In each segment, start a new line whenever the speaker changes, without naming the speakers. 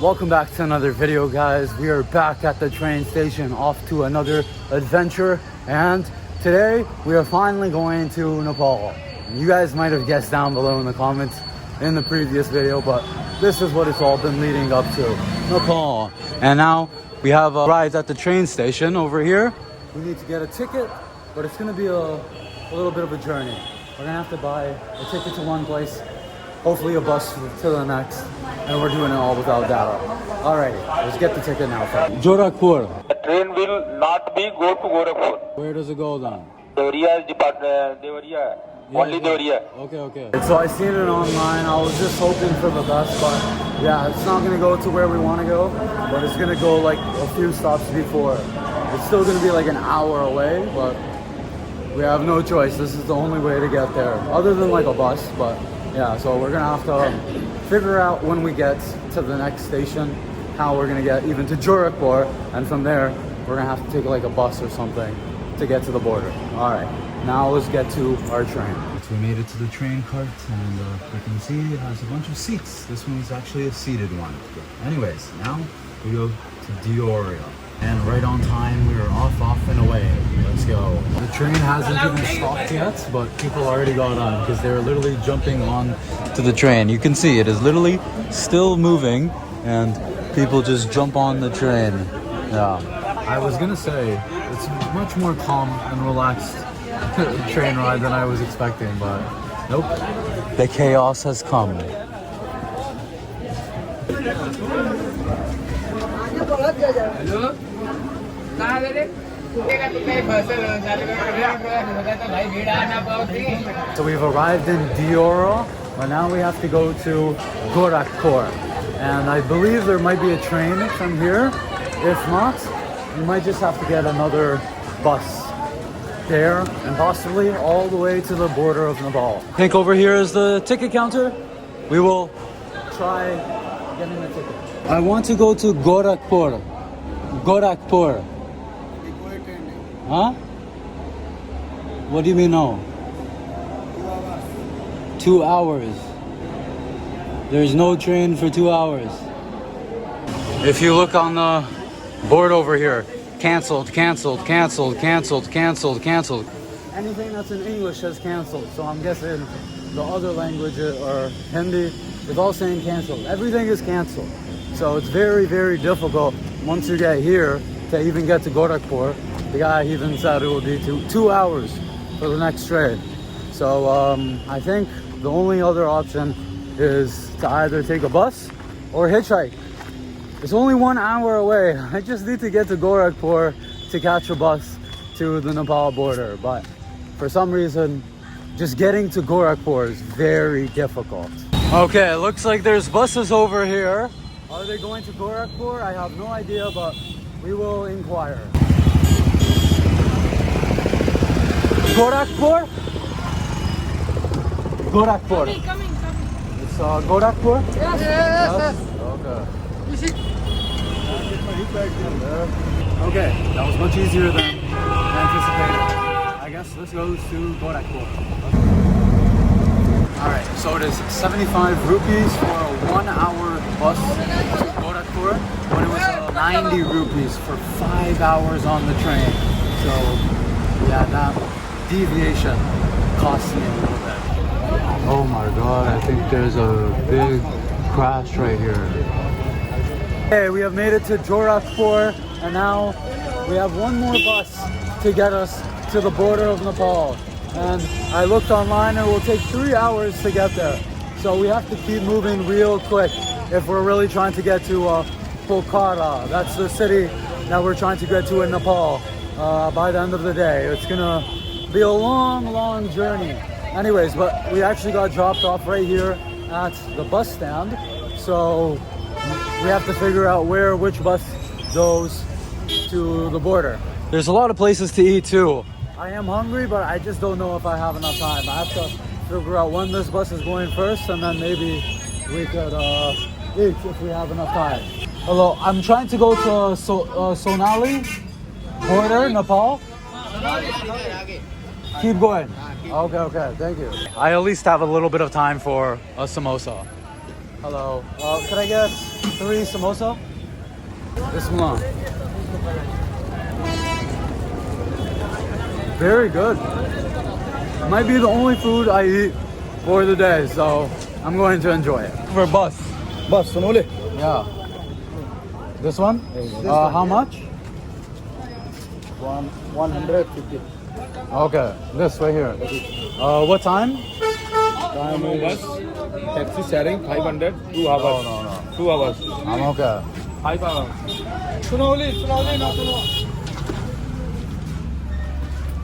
Welcome back to another video, guys. We are back at the train station, off to another adventure, and today we are finally going to Nepal. You guys might have guessed down below in the comments in the previous video, but this is what it's all been leading up to, Nepal. And now we have arrived at the train station over here. We need to get a ticket, but it's going to be a little bit of a journey. We're going to have to buy a ticket to one place, hopefully a bus to the next, and we're doing it all without data. Alrighty, let's get the ticket now. Gorakhpur.
The train will not be go to Gorakhpur.
Where does it go then?
Devariya department, Devariya. Only Devariya.
Okay. So I seen it online. I was just hoping for the best, but yeah, it's not gonna go to where we want to go, but it's gonna go like a few stops before. It's still gonna be like an hour away, but we have no choice. This is the only way to get there, other than like a bus. But yeah, so we're gonna have to figure out when we get to the next station how we're gonna get even to Gorakhpur, and from there we're gonna have to take like a bus or something to get to the border. All right, now let's get to our train. So we made it to the train cart, and you can see it has a bunch of seats. This one is actually a seated one. Anyways, now we go to Dioria. And right on time, we are off and away. Let's go. The train hasn't even stopped yet, but people already got on because they're literally jumping on to the train. You can see it is literally still moving, and people just jump on the train. Yeah. I was gonna say, it's much more calm and relaxed train ride than I was expecting, but nope. The chaos has come. So we've arrived in Diora, but now we have to go to Gorakhpur, and I believe there might be a train from here. If not, we might just have to get another bus there and possibly all the way to the border of Nepal. I think over here is the ticket counter. We will try getting the ticket. I want to go to Gorakhpur. Gorakhpur. Huh? What do you mean no? 2 hours. There's no train for 2 hours. If you look on the board over here, canceled. Anything that's in English says canceled, so I'm guessing the other languages or Hindi is all saying canceled. Everything is canceled. So it's very, very difficult once you get here to even get to Gorakhpur. The guy even said it would be 2 hours for the next train. So I think the only other option is to either take a bus or hitchhike. It's only 1 hour away. I just need to get to Gorakhpur to catch a bus to the Nepal border. But for some reason, just getting to Gorakhpur is very difficult. Okay, it looks like there's buses over here. Are they going to Gorakhpur? I have no idea, but we will inquire. Gorakhpur? Gorakhpur.
Coming.
It's Gorakhpur?
Yes.
Okay. Okay, that was much easier than anticipated. I guess this goes to Gorakhpur. Alright, so it is 75 rupees for a 1 hour bus to Gorakhpur, but it was 90 rupees for 5 hours on the train. So yeah, that deviation cost me a little bit. Oh my god, I think there's a big crash right here. Okay, we have made it to Gorakhpur, and now we have one more bus to get us to the border of Nepal. And I looked online, and it will take 3 hours to get there. So we have to keep moving real quick if we're really trying to get to Pokhara. That's the city that we're trying to get to in Nepal by the end of the day. It's gonna be a long journey. Anyways, but we actually got dropped off right here at the bus stand. So we have to figure out which bus goes to the border. There's a lot of places to eat too. I am hungry, but I just don't know if I have enough time. I have to figure out when this bus is going first, and then maybe we could eat if we have enough time. Hello, I'm trying to go to Sonali border, Nepal. Keep going. Okay, thank you. I at least have a little bit of time for a samosa. Hello. Could I get 3 samosa? Bismillah. Very good. Might be the only food I eat for the day, so I'm going to enjoy it. For bus.
Bus, Sonoli.
Yeah. This one? How much?
150.
Okay, this right here. What time?
Time is taxi sharing 500. 2 hours.
No.
2 hours.
I'm okay.
5 hours. Sonoli, no Sonoli.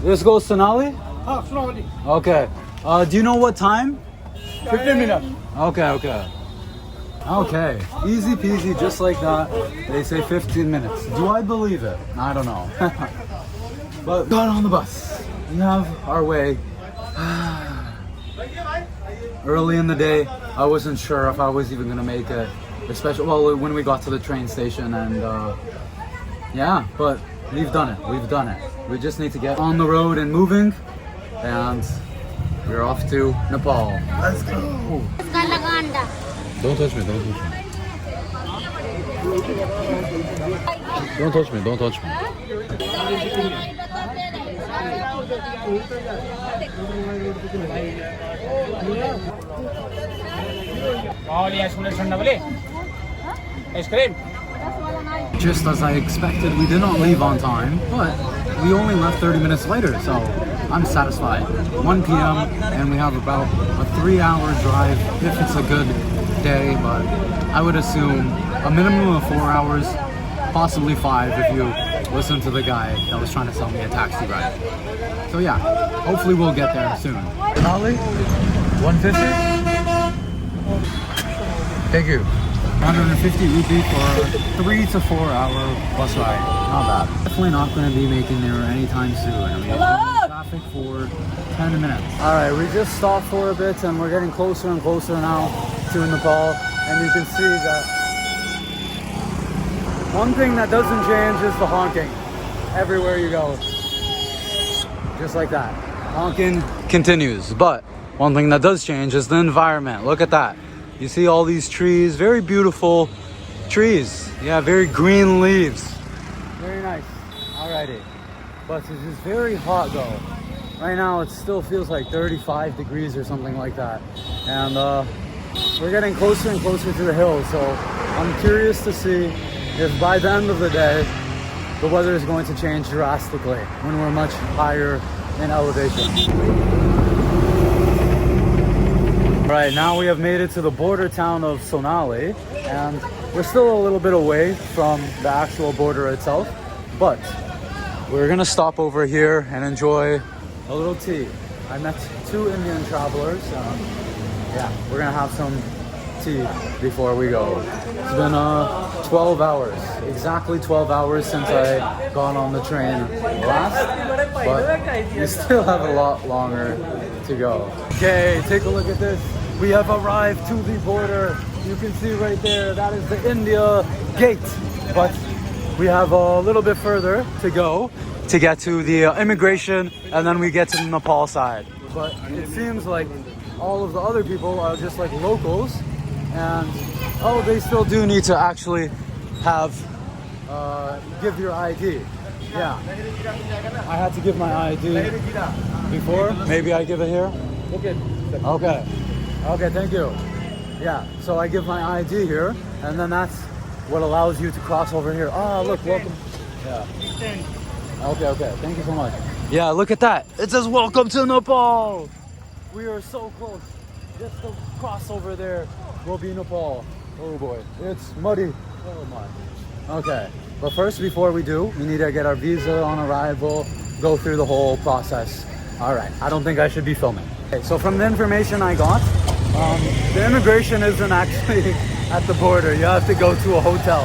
This goes Sonali?
Sonoli.
Okay. Do you know what time?
15 minutes.
Okay. Okay. Easy peasy, just like that. They say 15 minutes. Do I believe it? I don't know. But got on the bus. We have our way. Early in the day, I wasn't sure if I was even gonna make it. Especially when we got to the train station, and yeah, but we've done it. We just need to get on the road and moving, and we're off to Nepal. Let's go.
Don't touch me. Don't touch me.
Just as I expected, we did not leave on time, but we only left 30 minutes later, so I'm satisfied. 1 p.m. and we have about a 3-hour drive if it's a good day, but I would assume a minimum of 4 hours, possibly 5 if you listen to the guy that was trying to sell me a taxi ride. So yeah, hopefully we'll get there soon. Denali, 150? Thank you. 150 rupee for a 3 to 4 hour bus ride. Not bad. Definitely not going to be making there anytime soon. I mean, traffic for 10 minutes. All right, we just stopped for a bit and we're getting closer and closer now to Nepal. And you can see that one thing that doesn't change is the honking. Everywhere you go. Just like that. Honking continues. But one thing that does change is the environment. Look at that. You see all these trees, very beautiful trees. Yeah, very green leaves. Very nice. Alrighty. But it's just very hot though. Right now it still feels like 35 degrees or something like that. And we're getting closer and closer to the hills. So I'm curious to see if by the end of the day, the weather is going to change drastically when we're much higher in elevation. Right, now we have made it to the border town of Sonali, and we're still a little bit away from the actual border itself, but we're gonna stop over here and enjoy a little tea. I met 2 Indian travelers. Yeah, we're gonna have some tea before we go. It's been 12 hours, exactly 12 hours since I got on the train last, but we still have a lot longer to go. Okay, take a look at this. We have arrived to the border. You can see right there, that is the India gate. But we have a little bit further to go to get to the immigration, and then we get to the Nepal side. But it seems like all of the other people are just like locals, and oh, they still do need to actually have give your ID. Yeah, I had to give my ID before. Maybe I give it here. Okay, thank you. Yeah, so I give my ID here, and then that's what allows you to cross over here. Oh, look, welcome. Yeah. Okay, thank you so much. Yeah, look at that. It says welcome to Nepal. We are so close. Just to cross over there will be Nepal. Oh boy, it's muddy. Oh my. Okay, but first, before we do, we need to get our visa on arrival, go through the whole process. All right, I don't think I should be filming. Okay, so from the information I got, the immigration isn't actually at the border. You have to go to a hotel.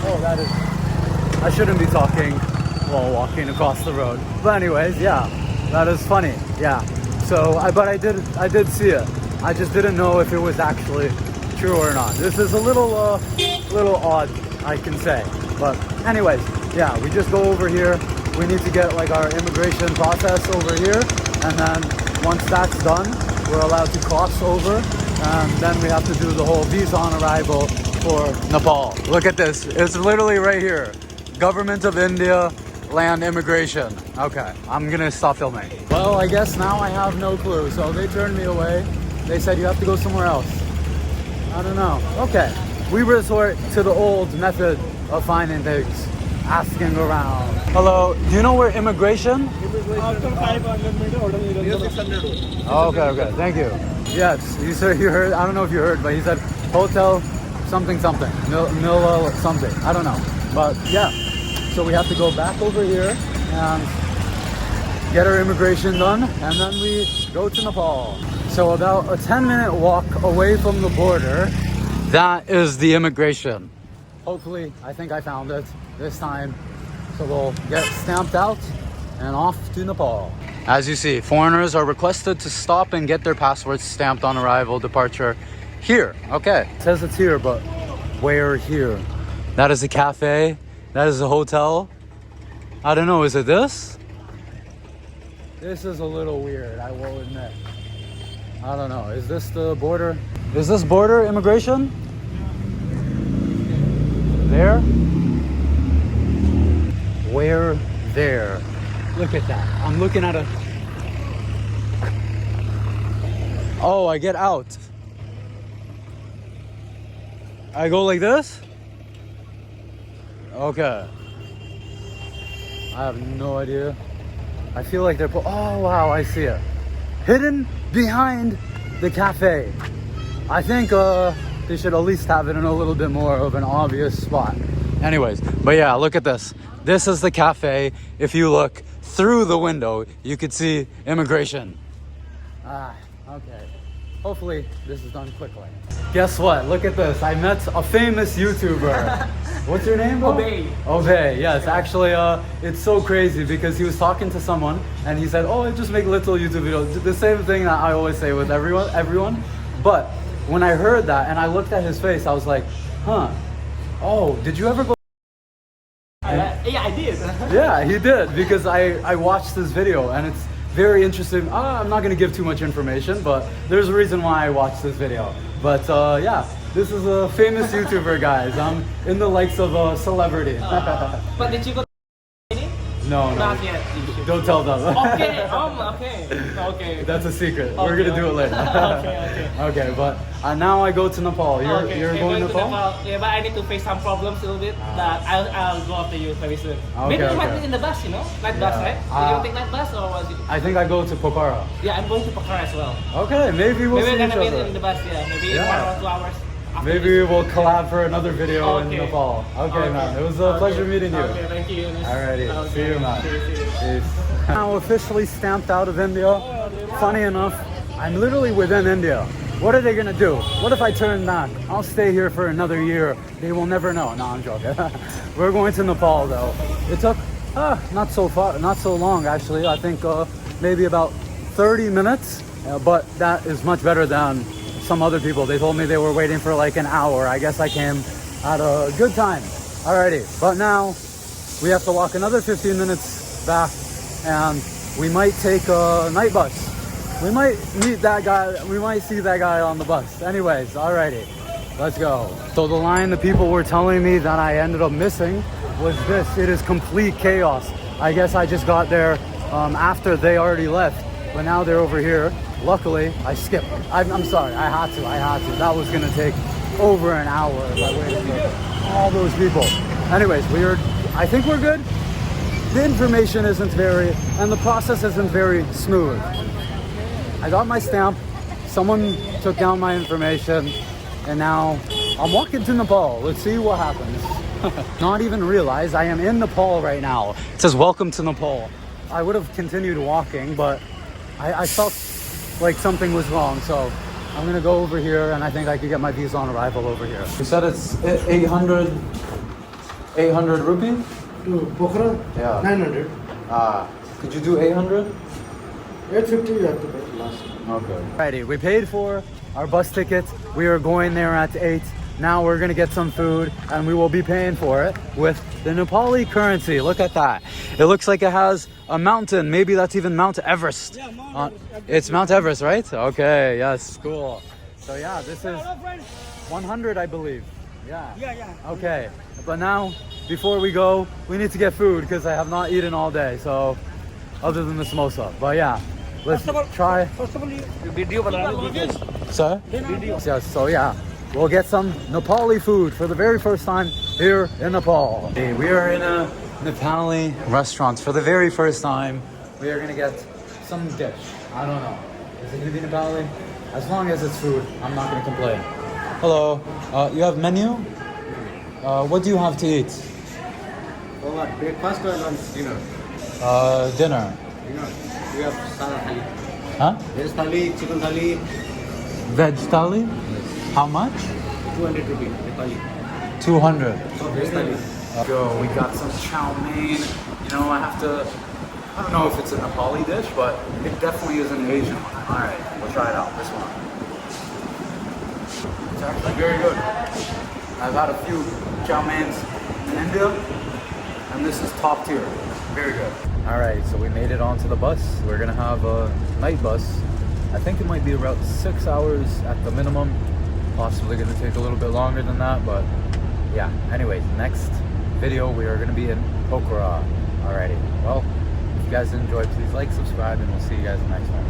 Oh, that is, I shouldn't be talking while walking across the road. But anyways, yeah, that is funny. Yeah, so but I did see it. I just didn't know if it was actually true or not. This is a little odd, I can say. But anyways, yeah, we just go over here. We need to get like our immigration process over here, and then once that's done, we're allowed to cross over and then we have to do the whole visa on arrival for Nepal. Look at this. It's literally right here. Government of India, land immigration. Okay, I'm gonna stop filming. Well, I guess now I have no clue. So they turned me away. They said you have to go somewhere else. I don't know. Okay, we resort to the old method of finding things. Asking around. Hello, do you know where immigration?
After 500 meters, near 600.
Okay, thank you. Yes, he said, you heard, I don't know if you heard, but he said hotel something, mil something, I don't know. But yeah, so we have to go back over here and get our immigration done, and then we go to Nepal. So about a 10-minute walk away from the border, that is the immigration. Hopefully, I think I found it this time. So we'll get stamped out and off to Nepal. As you see, foreigners are requested to stop and get their passports stamped on arrival, departure here. Okay, it says it's here, but where here? That is a cafe. That is a hotel. I don't know, is it this? This is a little weird, I will admit. I don't know, is this the border? Is this border immigration? There? Where there? Look at that. I'm looking at a... Oh, I get out. I go like this? Okay. I have no idea. I feel like they're... Oh, wow, I see it. Hidden behind the cafe. I think they should at least have it in a little bit more of an obvious spot. Anyways, but yeah, look at this. This is the cafe. If you look through the window, you could see immigration. Okay. Hopefully this is done quickly. Guess what? Look at this. I met a famous YouTuber. What's your name, bro? Obey. Yes, actually, it's so crazy because he was talking to someone and he said, "Oh, I just make little YouTube videos." The same thing that I always say with everyone. But when I heard that and I looked at his face, I was like, "Huh? Oh, did you ever go?"
Yeah, I did.
Yeah, he did, because I watched this video and it's very interesting. I'm not going to give too much information, but there's a reason why I watched this video. But yeah, this is a famous YouTuber, guys. I'm in the likes of a celebrity.
But did you go?
No.
Not yet.
Don't tell them.
Okay. Okay.
That's a secret. We're gonna do it later. Okay, but now I go to Nepal. You're going to Nepal?
Yeah, but I need to face some problems a little bit. That I'll go after you very soon. Maybe you might be in the bus, you know, night bus, right? Did you take night bus or was it?
I think I go to Pokhara.
Yeah, I'm going to Pokhara as well.
Okay, maybe we'll see
Maybe we're
each
gonna meet
other.
in the bus. Yeah, maybe 1 or 2 hours.
Maybe we'll collab for another video in
Okay.
Nepal. Okay, man. It was a pleasure meeting you.
Okay, thank you.
Alrighty.
Okay.
See you, man.
See you.
Peace. Now officially stamped out of India. Funny enough, I'm literally within India. What are they gonna do? What if I turn back? I'll stay here for another year. They will never know. No, I'm joking. We're going to Nepal though. It took not so long actually. I think maybe about 30 minutes. But that is much better than some other people. They told me they were waiting for like an hour. I guess I came at a good time. Alrighty, but now we have to walk another 15 minutes back and we might take a night bus. We might meet that guy, we might see that guy on the bus. Anyways, alrighty, let's go. So the line the people were telling me that I ended up missing was this. It is complete chaos. I guess I just got there after they already left, but now they're over here. Luckily, I skipped. I'm sorry, I had to. That was gonna take over an hour if I waited for all those people. Anyways, I think we're good. The information and the process isn't very smooth. I got my stamp, someone took down my information, and now I'm walking to Nepal. Let's see what happens. Not even realize I am in Nepal right now. It says, "Welcome to Nepal." I would have continued walking, but I felt like something was wrong, so I'm gonna go over here and I think I could get my visa on arrival over here. You said it's 800 rupee?
To Pokhara?
Yeah.
900.
Could you do 800?
850 you have to pay last.
Okay. Alrighty, we paid for our bus ticket. We are going there at 8. Now we're gonna get some food and we will be paying for it with the Nepali currency. Look at that. It looks like it has a mountain. Maybe that's even Mount Everest.
Yeah,
It's Mount Everest, right? Okay, yes, cool. So yeah, this is 100, I believe. Yeah. Okay, but now before we go, we need to get food because I have not eaten all day. So other than the samosa, but yeah, let's try.
Video
Sir? Yes, so yeah, we'll get some Nepali food for the very first time here in Nepal. Hey, we are in a Nepali restaurant for the very first time. We are gonna get some dish. I don't know. Is it gonna be Nepali? As long as it's food, I'm not gonna complain. Hello, you have menu? What do you have to eat?
Oh, what? Breakfast or lunch? Dinner.
Dinner.
Dinner. We have sada thali.
Huh?
Veg thali, chicken thali,
Veg thali? How much?
200 rupees. Nepali.
200.
Veg thali.
Go, we got some chow mein. You know, I don't know if it's a Nepali dish, but it definitely is an Asian one. All right, we'll try it out. This one. It's actually very good. I've had a few chow meins in India, and this is top tier. Very good. All right, so we made it onto the bus. We're gonna have a night bus. I think it might be about 6 hours at the minimum. Possibly gonna take a little bit longer than that, but yeah. Anyways, next video we are gonna be in Pokhara. Alrighty. Well, if you guys enjoyed, please like, subscribe, and we'll see you guys in the next one.